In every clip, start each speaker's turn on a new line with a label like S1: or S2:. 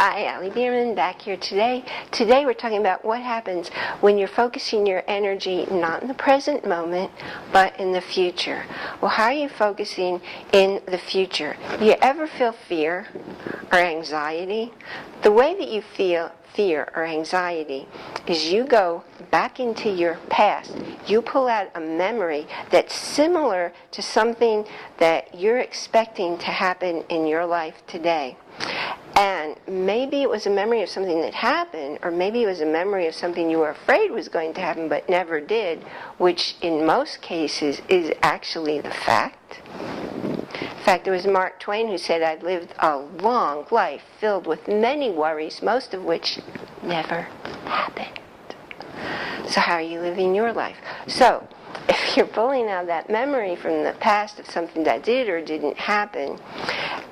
S1: Hi, Allie Bierman back here today. Today we're talking about what happens when you're focusing your energy not in the present moment, but in the future. Well, how are you focusing in the future? Do you ever feel fear or anxiety? The way that you feel fear or anxiety is you go back into your past. You pull out a memory that's similar to something that you're expecting to happen in your life today. And maybe it was a memory of something that happened, or maybe it was a memory of something you were afraid was going to happen but never did, which in most cases is actually the fact. In fact, it was Mark Twain who said, "I've lived a long life filled with many worries, most of which never happened." So how are you living your life? So if you're pulling out that memory from the past of something that did or didn't happen,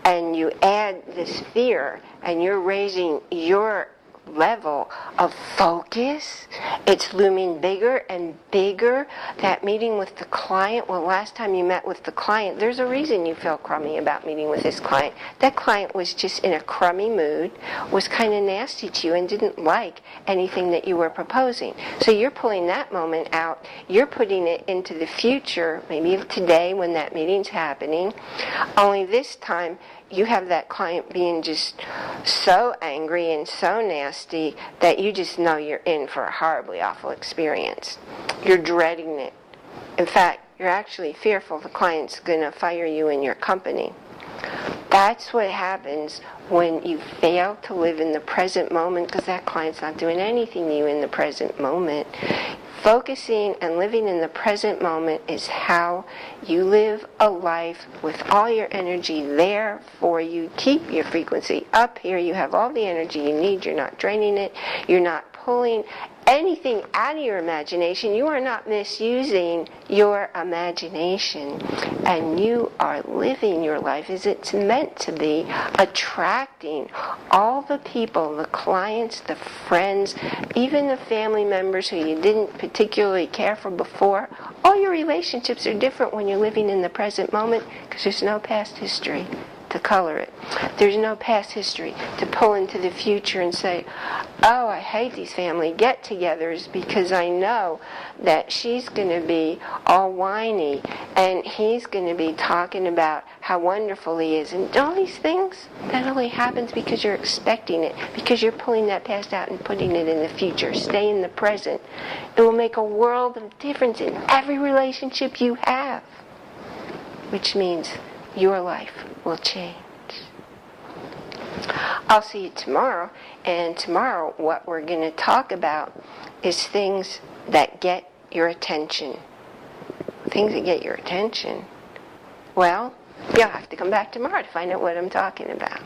S1: and you add this fear, and you're raising your level of focus, it's looming bigger and bigger. That meeting with the client, well, last time you met with the client, there's a reason you felt crummy about meeting with this client. That client was just in a crummy mood, was kind of nasty to you, and didn't like anything that you were proposing. So you're pulling that moment out, you're putting it into the future, maybe today when that meeting's happening, only this time you have that client being just so angry and so nasty that you just know you're in for a horribly awful experience. You're dreading it. In fact, you're actually fearful the client's going to fire you in your company. That's what happens when you fail to live in the present moment, because that client's not doing anything to you in the present moment. Focusing and living in the present moment is how you live a life with all your energy there for you. Keep your frequency up here. You have all the energy you need. You're not draining it. You're not pulling anything out of your imagination. You are not misusing your imagination. And you are living your life as it's meant to be, attracting all the people, the clients, the friends, even the family members who you didn't particularly care for before. All your relationships are different when you're living in the present moment, because there's no past history to color it. There's no past history to pull into the future and say, oh, I hate these family get-togethers because I know that she's going to be all whiny and he's going to be talking about how wonderful he is. And all these things, that only happens because you're expecting it, because you're pulling that past out and putting it in the future. Stay in the present. It will make a world of difference in every relationship you have, which means your life will change. I'll see you tomorrow, and tomorrow what we're going to talk about is things that get your attention. Things that get your attention. Well, you'll have to come back tomorrow to find out what I'm talking about.